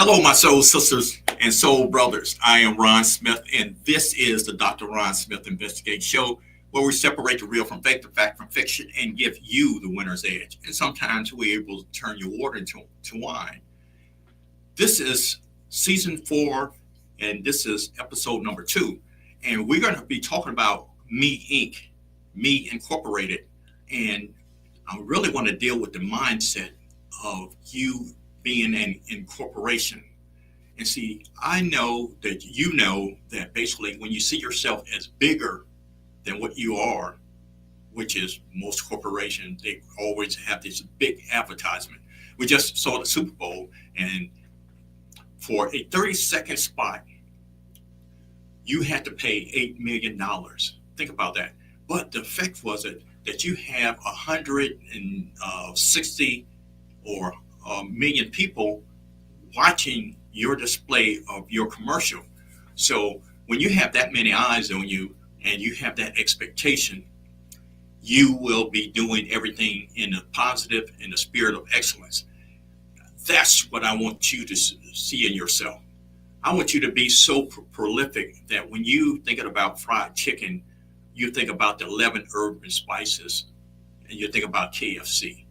Hello, my soul sisters and soul brothers. I am Ron Smith, and this is the Dr. Ron Smith Investigate Show, where we separate the real from fake, the fact from fiction, and give you the winner's edge. And sometimes we're able to turn your water into wine. This is season 4, and this is episode number 2. And we're going to be talking about Me Inc., Me Incorporated. And I really want to deal with the mindset of you being an incorporation. And see, I know that you know that basically when you see yourself as bigger than what you are, which is most corporations, they always have this big advertisement. We just saw the Super Bowl, and for a 30-second spot, you had to pay $8 million. Think about that. But the effect was that you have 160 or a million people watching your display of your commercial. So when you have that many eyes on you and you have that expectation, you will be doing everything in a positive, in the spirit of excellence. That's what I want you to see in yourself. I want you to be so prolific that when you thinking about fried chicken, you think about the 11 herbs and spices, and you think about KFC.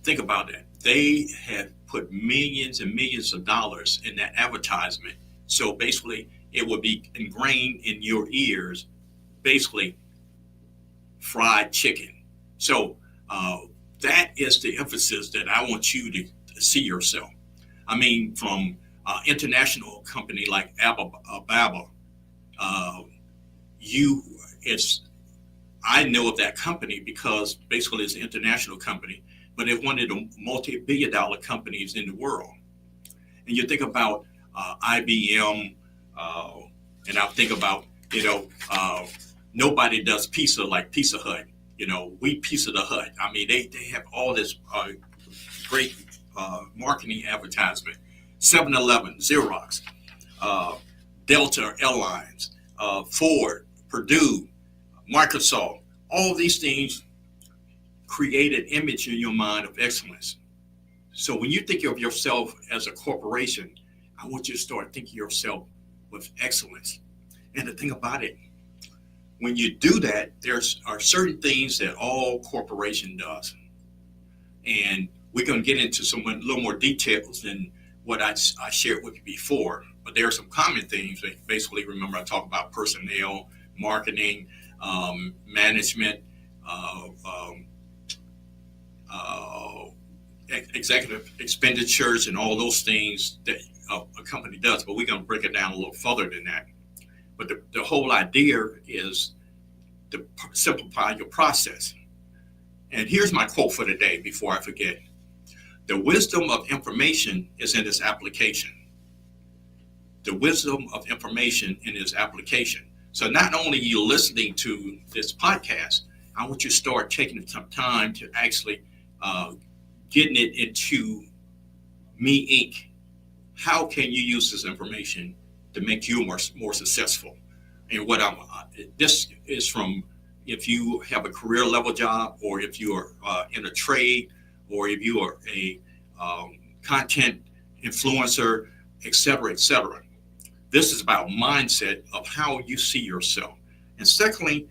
Think about that. They had put millions and millions of dollars in that advertisement. So basically, it would be ingrained in your ears, basically, fried chicken. So that is the emphasis that I want you to see yourself. I mean, from international company like Alibaba, I know of that company because basically it's an international company, but it's one of the multi-billion-dollar companies in the world. And you think about IBM, and I think about, nobody does pizza like Pizza Hut. We Pizza the Hut. I mean, they have all this great marketing advertisement. 7-Eleven, Xerox, Delta Airlines, Ford, Purdue, Microsoft, all these things create an image in your mind of excellence. So when you think of yourself as a corporation, I want you to start thinking of yourself with excellence. And the thing about it, when you do that, there are certain things that all corporation does. And we're going to get into a little more details than what I shared with you before. But there are some common things. Basically, remember I talked about personnel, marketing, management, executive expenditures, and all those things that a company does. But we're going to break it down a little further than that. But the whole idea is to simplify your process. And here's my quote for today before I forget. The wisdom of information is in its application. The wisdom of information in its application. So not only are you listening to this podcast, I want you to start taking some time to actually getting it into Me Inc. How can you use this information to make you more successful? And this is from if you have a career level job, or if you are in a trade, or if you are a content influencer, et cetera, et cetera. This is about mindset of how you see yourself. And secondly,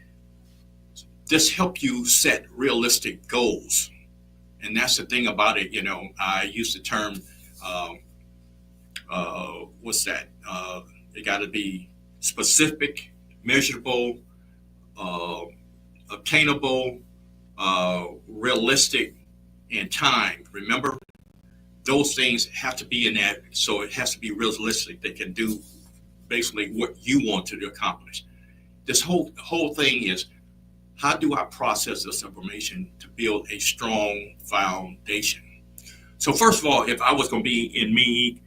this helps you set realistic goals. And that's the thing about it. I use the term, it got to be specific, measurable, obtainable, realistic, and time. Remember, those things have to be in that, so it has to be realistic. They can do basically what you want to accomplish. This whole thing is, how do I process this information to build a strong foundation? So first of all, if I was going to be in Me,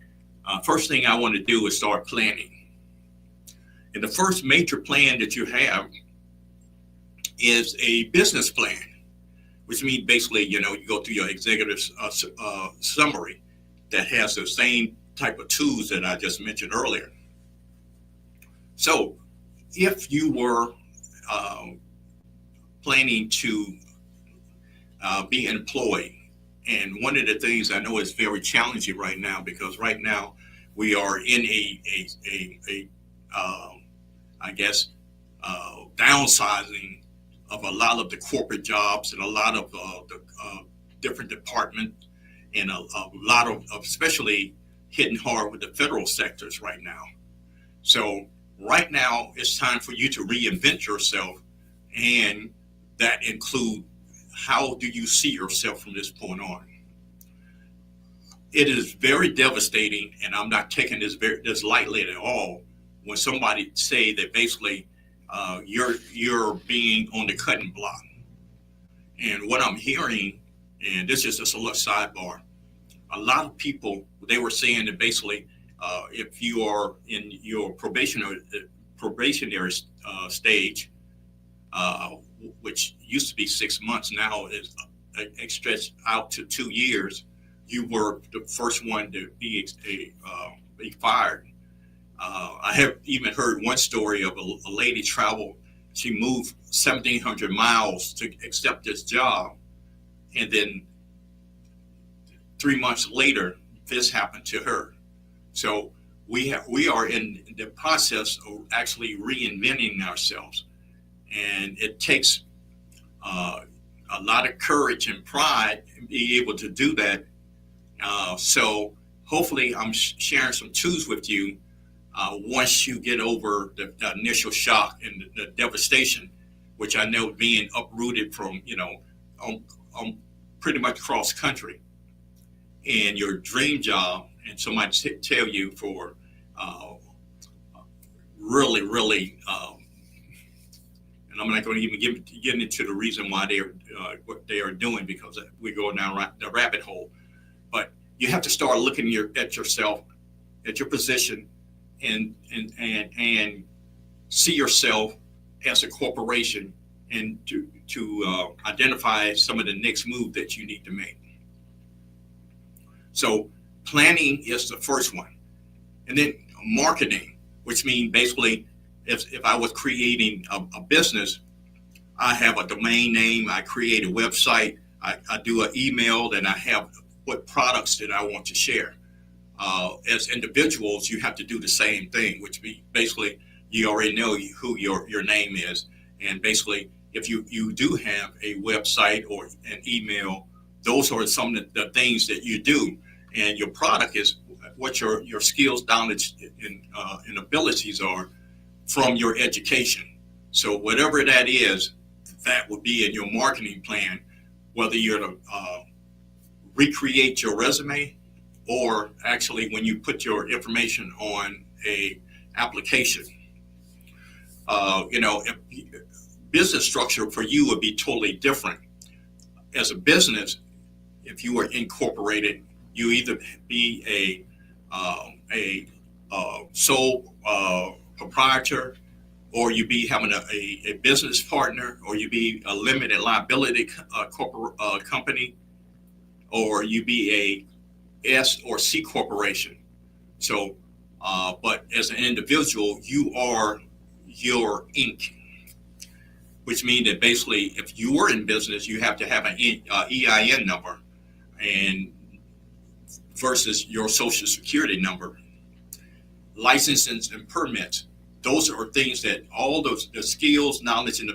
first thing I want to do is start planning. And the first major plan that you have is a business plan, which means basically, you go through your executive summary that has the same type of tools that I just mentioned earlier. So if you were planning to be employed, And one of the things I know is very challenging right now, because right now we are in a I guess, downsizing of a lot of the corporate jobs and a lot of the different departments, and a lot of especially hitting hard with the federal sectors right now. So right now it's time for you to reinvent yourself, and that include how do you see yourself from this point on. It is very devastating, and I'm not taking this lightly at all, when somebody say that basically you're being on the cutting block. And what I'm hearing, and this is just a little sidebar, a lot of people, they were saying that basically if you are in your probationary stage, which used to be 6 months, now is stretched out to 2 years, you were the first one to be fired. I have even heard one story of a lady travel. She moved 1,700 miles to accept this job, and then 3 months later, this happened to her. So we are in the process of actually reinventing ourselves, and it takes a lot of courage and pride to be able to do that. So hopefully, I'm sharing some tools with you. Once you get over the initial shock and the devastation, which I know being uprooted from, pretty much cross country, and your dream job, and somebody tell you for really, really, and I'm not going to even get into the reason why they're what they are doing, because we go down the rabbit hole. But you have to start looking at yourself, at your position, and see yourself as a corporation, and to identify some of the next move that you need to make. So planning is the first one, and then marketing, which means basically if I was creating a business, I have a domain name, I create a website, I do an email, then I have what products that I want to share. As individuals, you have to do the same thing, which be basically you already know who your name is, and basically if you do have a website or an email, those are some of the things that you do, and your product is what your skills, knowledge, and abilities are from your education. So whatever that is, that would be in your marketing plan, whether you're to recreate your resume, or actually when you put your information on a application. Business structure for you would be totally different. As a business, if you are incorporated, you either be a sole proprietor, or you be having a business partner, or you be a limited liability company, or you be a S or C corporation. So, but as an individual, you are your Inc., which means that basically, if you were in business, you have to have an EIN number, and versus your social security number. Licenses and permits. Those are things that all the skills, knowledge, and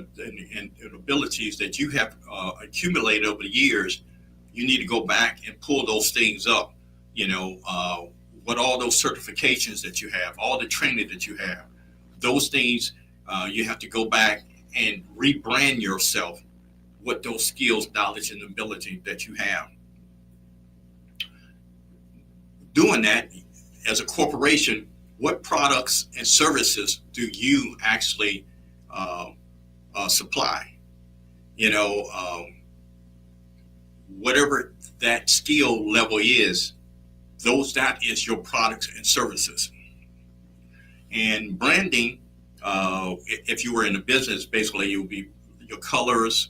abilities that you have accumulated over the years, you need to go back and pull those things up. What all those certifications that you have, all the training that you have, those things, you have to go back and rebrand yourself with those skills, knowledge, and ability that you have. Doing that as a corporation, what products and services do you actually supply? Whatever that skill level is, that is your products and services. And branding, if you were in a business, basically it would be your colors,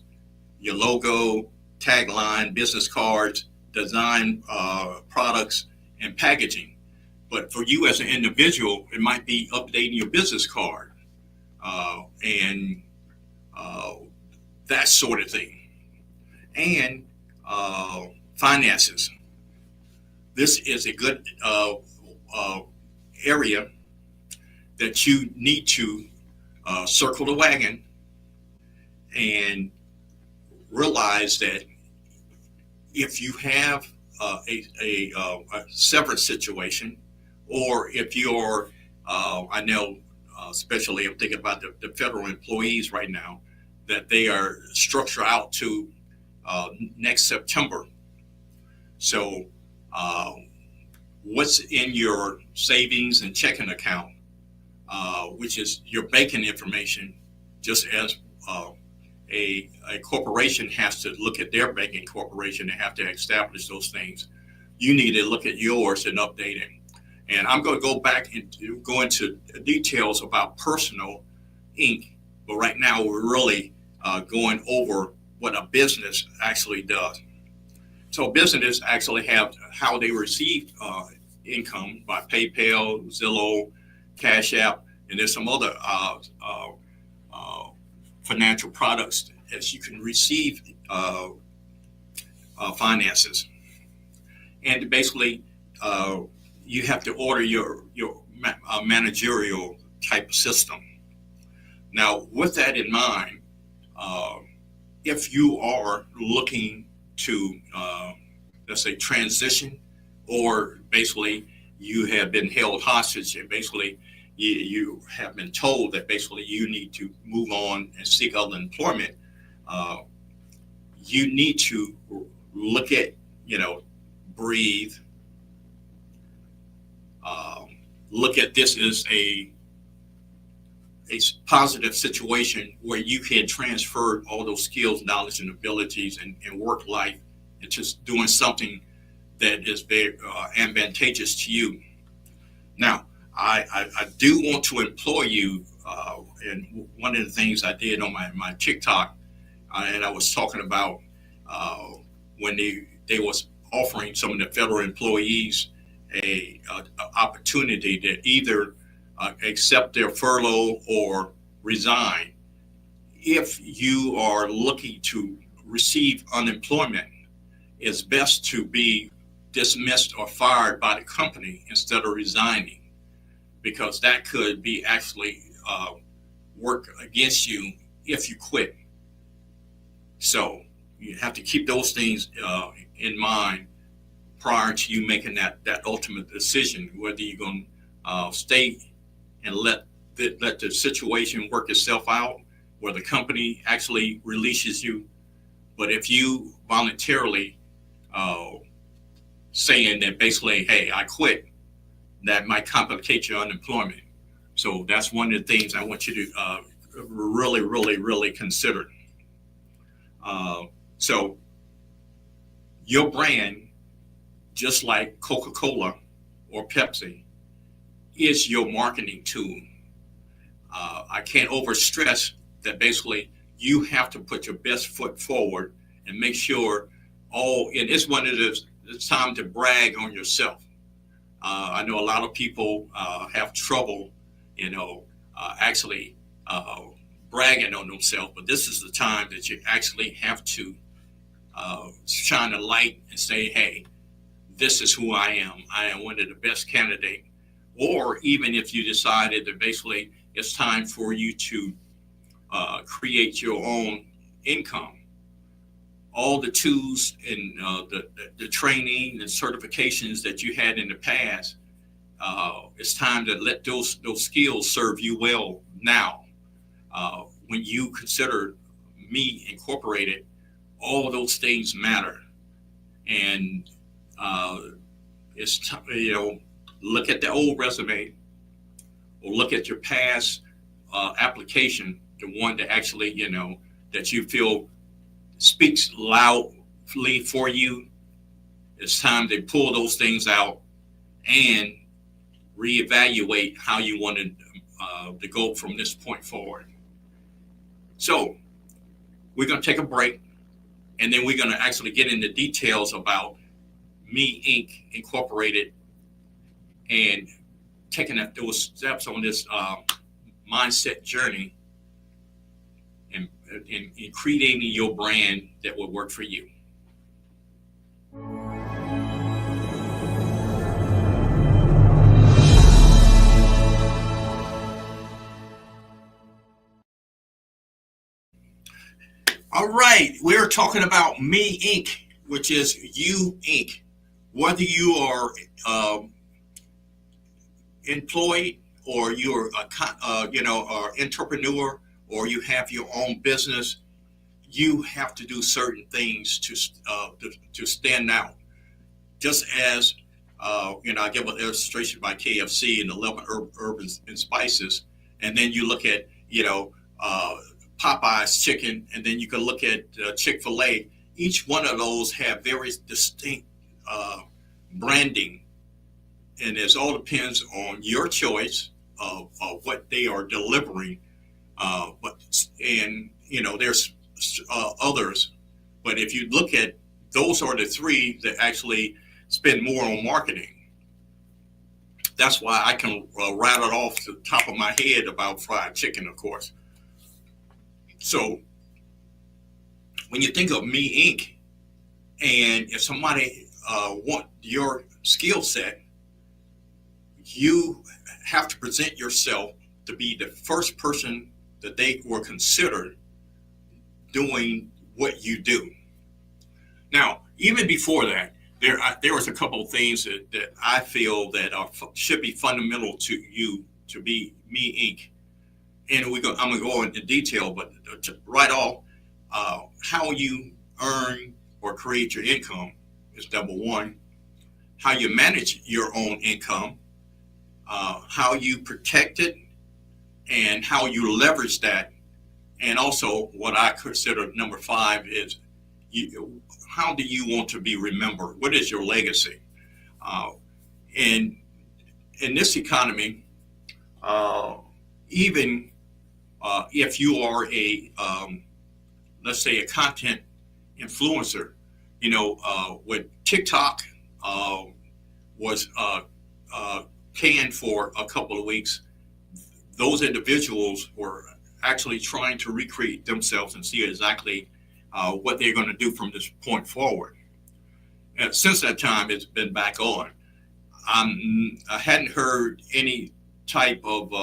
your logo, tagline, business cards, design products, and packaging. But for you as an individual, it might be updating your business card and that sort of thing. And finances. This is a good area that you need to circle the wagon and realize that if you have a severance situation, or if you're, I know, especially I'm thinking about the federal employees right now, that they are structured out to next September. So what's in your savings and checking account, which is your banking information, just as a corporation has to look at their banking corporation and have to establish those things. You need to look at yours and update it. And I'm going to go back and go into details about personal Inc. But right now we're really going over what a business actually does. So businesses actually have how they receive income by PayPal, Zillow, Cash App, and there's some other financial products as you can receive finances. And basically, you have to order your managerial type system. Now, with that in mind, if you are looking to, let's say, transition, or basically you have been held hostage and basically you have been told that basically you need to move on and seek other employment, you need to look at, breathe, look at this as a positive situation where you can transfer all those skills, knowledge, and abilities and work life into doing something that is very advantageous to you. Now, I do want to employ you, and one of the things I did on my TikTok, and I was talking about when they was offering some of the federal employees a opportunity to either accept their furlough or resign. If you are looking to receive unemployment, it's best to be dismissed or fired by the company instead of resigning, because that could be actually work against you if you quit. So you have to keep those things in mind prior to you making that ultimate decision, whether you're going to stay and let the situation work itself out, where the company actually releases you. But if you voluntarily saying that basically, hey, I quit, that might complicate your unemployment. So that's one of the things I want you to really, really, really consider. So your brand, just like Coca-Cola or Pepsi, is your marketing tool. I can't overstress that basically you have to put your best foot forward and make sure and it's one of those, it's time to brag on yourself. I know a lot of people have trouble, actually bragging on themselves, but this is the time that you actually have to shine a light and say, hey, this is who I am. I am one of the best candidates. Or even if you decided that basically it's time for you to create your own income, all the tools and the training and certifications that you had in the past, it's time to let those skills serve you well now. When you consider Me Incorporated, all those things matter. And it's look at the old resume or look at your past application, the one that actually that you feel speaks loudly for you. It's time to pull those things out and reevaluate how you want to go from this point forward. So we're going to take a break, and then we're going to actually get into details about Me Inc. Incorporated and taking those steps on this mindset journey and creating your brand that will work for you. All right, we're talking about Me Inc., which is You Inc. Whether you are employed or you're an entrepreneur or you have your own business, you have to do certain things to stand out. Just as I give an illustration by KFC and 11 herbs and spices, and then you look at Popeye's chicken, and then you can look at Chick-fil-A. Each one of those have very distinct branding, and it all depends on your choice of what they are delivering. There's others, but if you look at those are the three that actually spend more on marketing. That's why I can rattle it off the top of my head about fried chicken, of course. So when you think of Me Inc., and if somebody want your skill set, you have to present yourself to be the first person that they will consider doing what you do. Now, even before that, there was a couple of things that I feel that should be fundamental to you to be Me Inc. And I'm going to go into detail, but right off, how you earn or create your income is number one. How you manage your own income, how you protect it, and how you leverage that. And also, what I consider number 5 is how do you want to be remembered? What is your legacy? In this economy, even if you are let's say a content influencer, when TikTok was canned for a couple of weeks, those individuals were actually trying to recreate themselves and see exactly what they're going to do from this point forward. And since that time, it's been back on. I hadn't heard any type of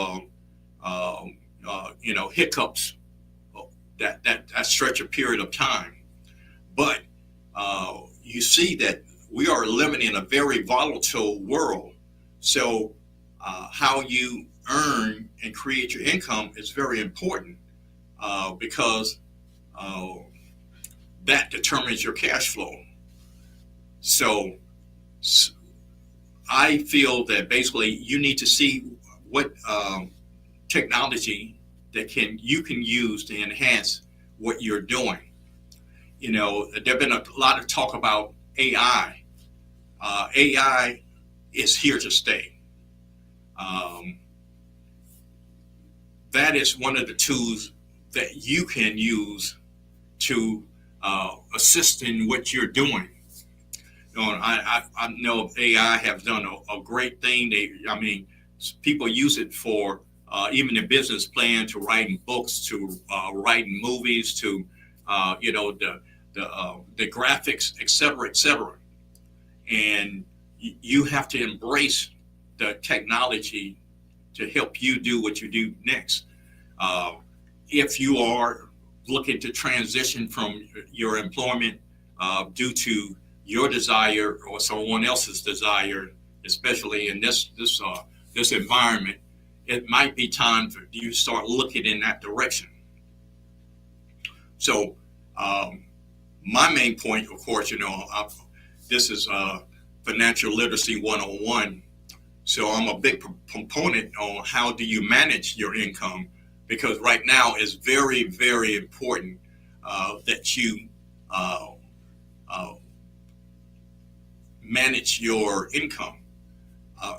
hiccups that stretch a period of time. But you see that we are living in a very volatile world. So how you earn and create your income is very important because that determines your cash flow. So I feel that basically you need to see what technology that you can use to enhance what you're doing. There's been a lot of talk about AI. AI is here to stay. That is one of the tools that you can use to assist in what you're doing. I know AI have done a great thing. People use it for even a business plan, to writing books, to writing movies, to the graphics, et cetera, et cetera. And you have to embrace the technology to help you do what you do next. If you are looking to transition from your employment due to your desire or someone else's desire, especially in this environment, it might be time for you to start looking in that direction. So my main point, of course, this is financial literacy 101. So I'm a big proponent on how do you manage your income, because right now it's very, very important that you manage your income.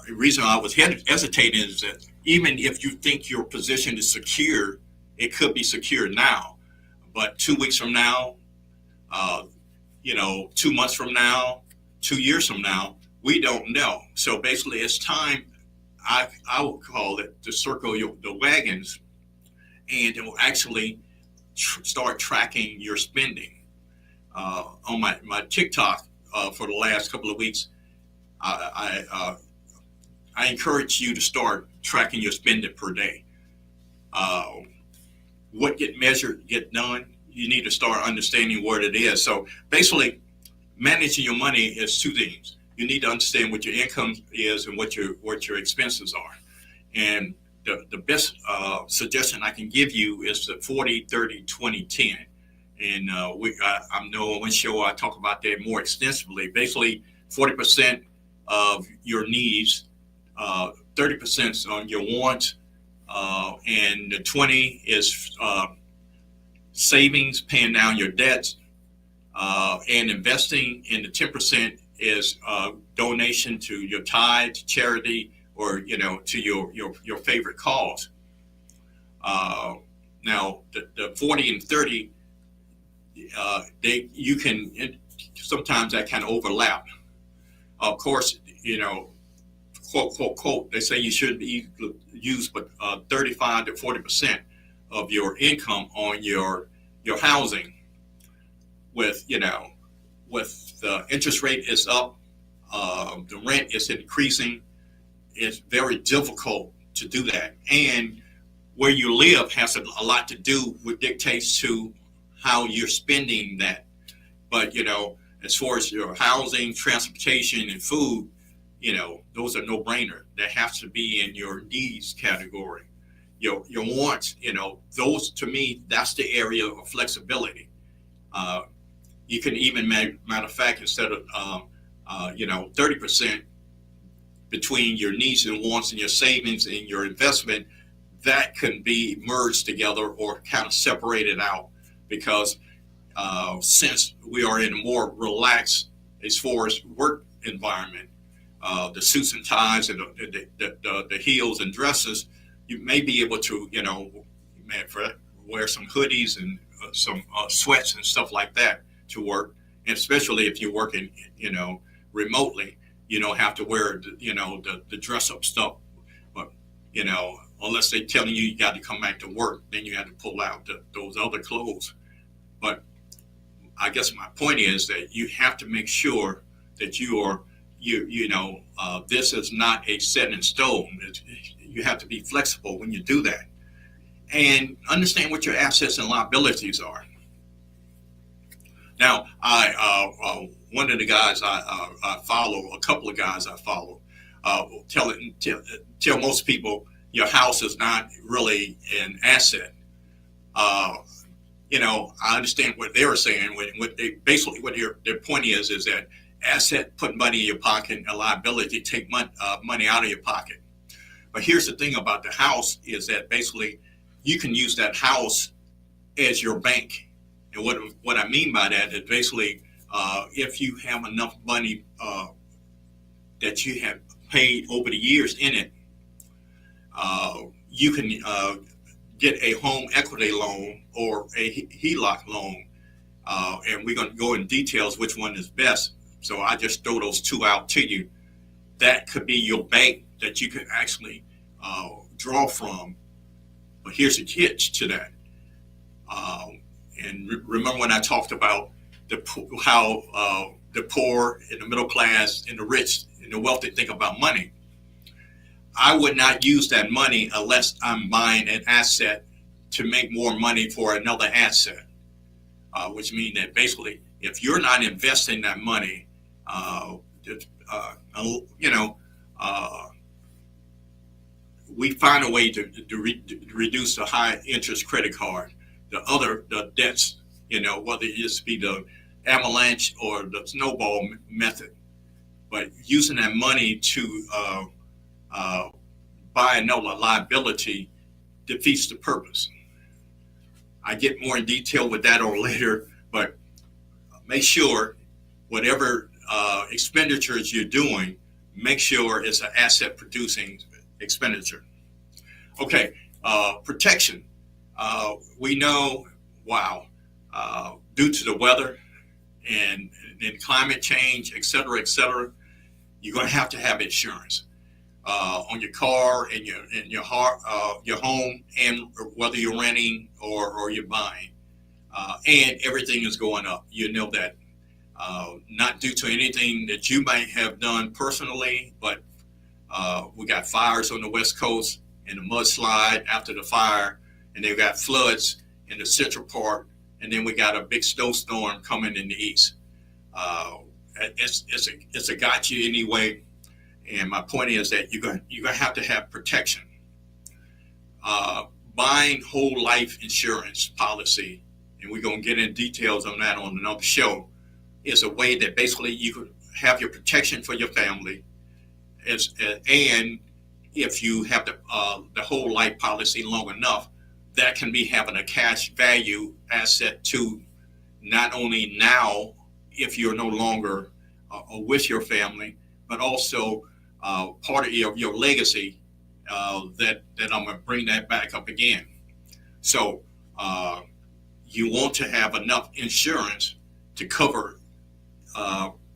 The reason I was hesitating is that even if you think your position is secure, it could be secure now, but 2 weeks from now, 2 months from now, 2 years from now, we don't know. So basically, it's time, I would call it, to circle the wagons and it will actually start tracking your spending. On my TikTok for the last couple of weeks, I encourage you to start tracking your spending per day. What get measured get done. you need to start understanding what it is. So basically, managing your money is two things. You need to understand what your income is and what your expenses are. And the best suggestion I can give you is the 40-30-20-10. And I know on one show I talk about that more extensively. Basically, 40% of your needs, 30% on your wants, and the 20 is savings, paying down your debts, and investing. And the 10% is donation to your tithe, charity, or to your favorite cause. Now the 40 and 30, sometimes that kind of overlap. Of course, quote, they say you should use but 35 to 40% of your income on your housing. With the interest rate is up, the rent is increasing. It's very difficult to do that, and where you live has a lot to do with dictates to how you're spending that. But as far as your housing, transportation, and food, those are no brainer. That has to be in your needs category. Your wants, those, to me, that's the area of flexibility. You can even, matter of fact, instead of 30% between your needs and wants and your savings and your investment, that can be merged together or kind of separated out, because since we are in a more relaxed as far as work environment, the suits and ties and the heels and dresses, you may be able to wear some hoodies and some sweats and stuff like that to work. And especially if you're working remotely, you don't have to wear the dress up stuff. But unless they telling you got to come back to work, then you have to pull out those other clothes. But I guess my point is that you have to make sure that this is not a set in stone. You have to be flexible when you do that, and understand what your assets and liabilities are. Now, one of the guys I follow, a couple of guys I follow, tell most people your house is not really an asset. I understand what they were saying. What their point is that asset put money in your pocket, and a liability take money out of your pocket. But here's the thing about the house is that basically you can use that house as your bank. And what I mean by that is basically if you have enough money that you have paid over the years in it, you can get a home equity loan or a HELOC loan. And we're going to go in details which one is best. So I just throw those two out to you. That could be your bank that you can actually draw from. But here's a hitch to that. And remember when I talked about how the poor and the middle class and the rich and the wealthy think about money. I would not use that money unless I'm buying an asset to make more money for another asset, which means that basically if you're not investing that money, we find a way to reduce the high interest credit card, the debts, whether it just be the avalanche or the snowball method. But using that money to buy another liability defeats the purpose. I get more in detail with that or later, but make sure whatever expenditures you're doing, make sure it's an asset producing expenditure. Okay, protection. We know, due to the weather and climate change, et cetera, you're going to have insurance on your car and your home, and whether you're renting or you're buying. And everything is going up. You know that. Not due to anything that you might have done personally, but we got fires on the West Coast and a mudslide after the fire, and they've got floods in the central part and then we got a big snowstorm coming in the east. It's a gotcha anyway. And my point is that you're going to have to have protection. Buying whole life insurance policy, and we're going to get in details on that on another show, is a way that basically you could have your protection for your family. And if you have the whole life policy long enough, that can be having a cash value asset to not only now, if you're no longer with your family, but also part of your legacy. That I'm going to bring that back up again. So you want to have enough insurance to cover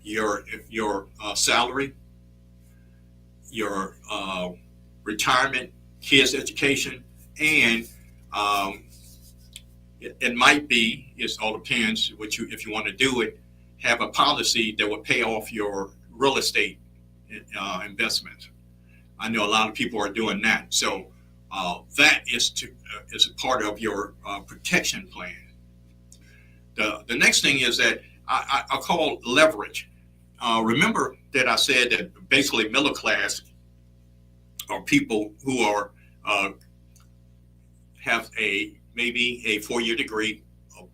your salary, your retirement, kids' education, and it might be, it all depends if you want to do it, have a policy that would pay off your real estate investment. I know a lot of people are doing that. So that is a part of your protection plan. The next thing is that I call leverage. Remember that I said that basically middle class are people who are have maybe a 4-year degree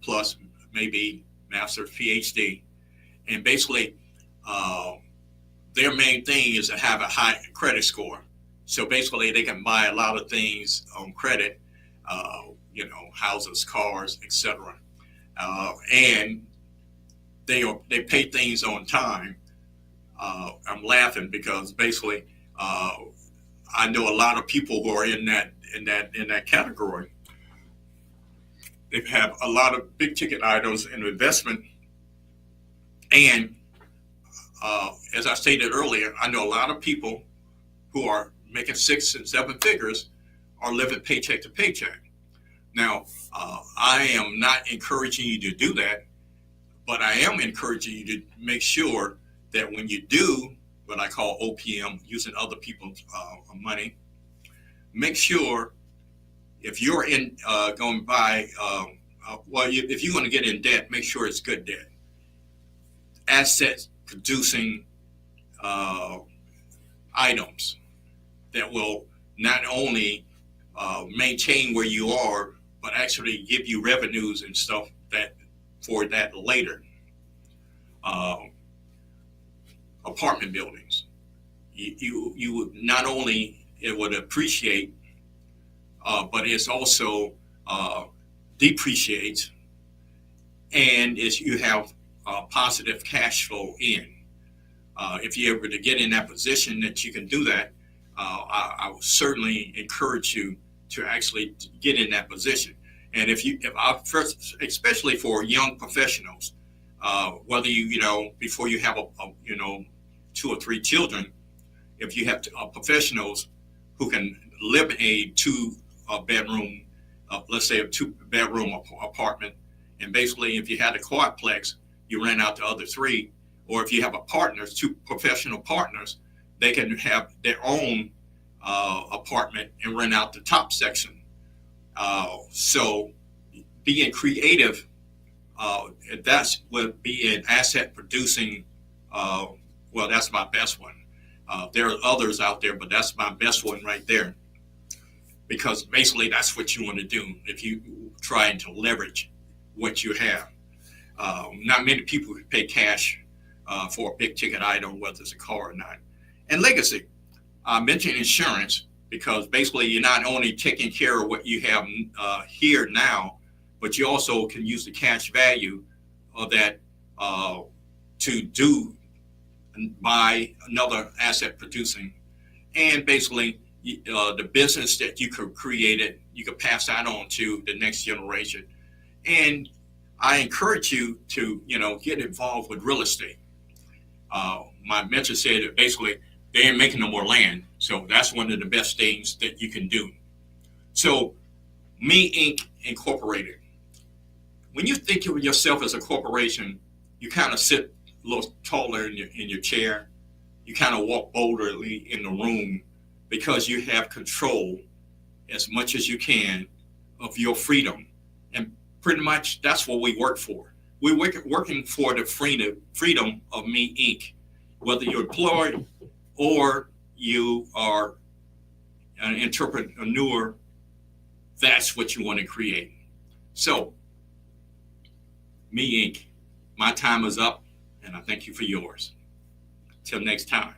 plus maybe master's PhD, and basically their main thing is to have a high credit score. So basically they can buy a lot of things on credit, houses, cars, etc. And they pay things on time. I'm laughing because basically I know a lot of people who are in that category. They have a lot of big ticket items in investment, and as I stated earlier, I know a lot of people who are making 6 and 7 figures are living paycheck to paycheck. Now, I am not encouraging you to do that, but I am encouraging you to make sure that when you do what I call OPM, using other people's money, make sure if you're going to buy, if you're going to get in debt, make sure it's good debt. Assets producing items that will not only maintain where you are, but actually give you revenues and stuff for that later. Apartment buildings, you would not only it would appreciate, but it's also depreciates, and you have positive cash flow in. If you're able to get in that position that you can do that, I would certainly encourage you to actually get in that position. And if I first, especially for young professionals, whether before you have 2 or 3 children, if you have professionals who can live in a 2-bedroom, let's say a 2-bedroom apartment, and basically if you had a quadplex, you rent out the other 3, or if you have 2 professional partners, they can have their own apartment and rent out the top section. So being creative, that's would be an asset producing. Well, that's my best one. There are others out there, but that's my best one right there. Because basically that's what you want to do if you trying to leverage what you have. Not many people pay cash for a big ticket item, whether it's a car or not. And legacy. I mentioned insurance because basically you're not only taking care of what you have here now, but you also can use the cash value of that to buy another asset producing. And basically the business that you could create, you could pass that on to the next generation. And I encourage you to, get involved with real estate. My mentor said that basically they ain't making no more land. So that's one of the best things that you can do. So Me Inc. Incorporated. When you think of yourself as a corporation, you kind of sit a little taller in your chair. You kind of walk boldly in the room because you have control as much as you can of your freedom and pretty much that's what we work for. We're working for the freedom of Me Inc. Whether you're employed or you are an entrepreneur, that's what you want to create. So, Me Inc., my time is up, and I thank you for yours. Till next time.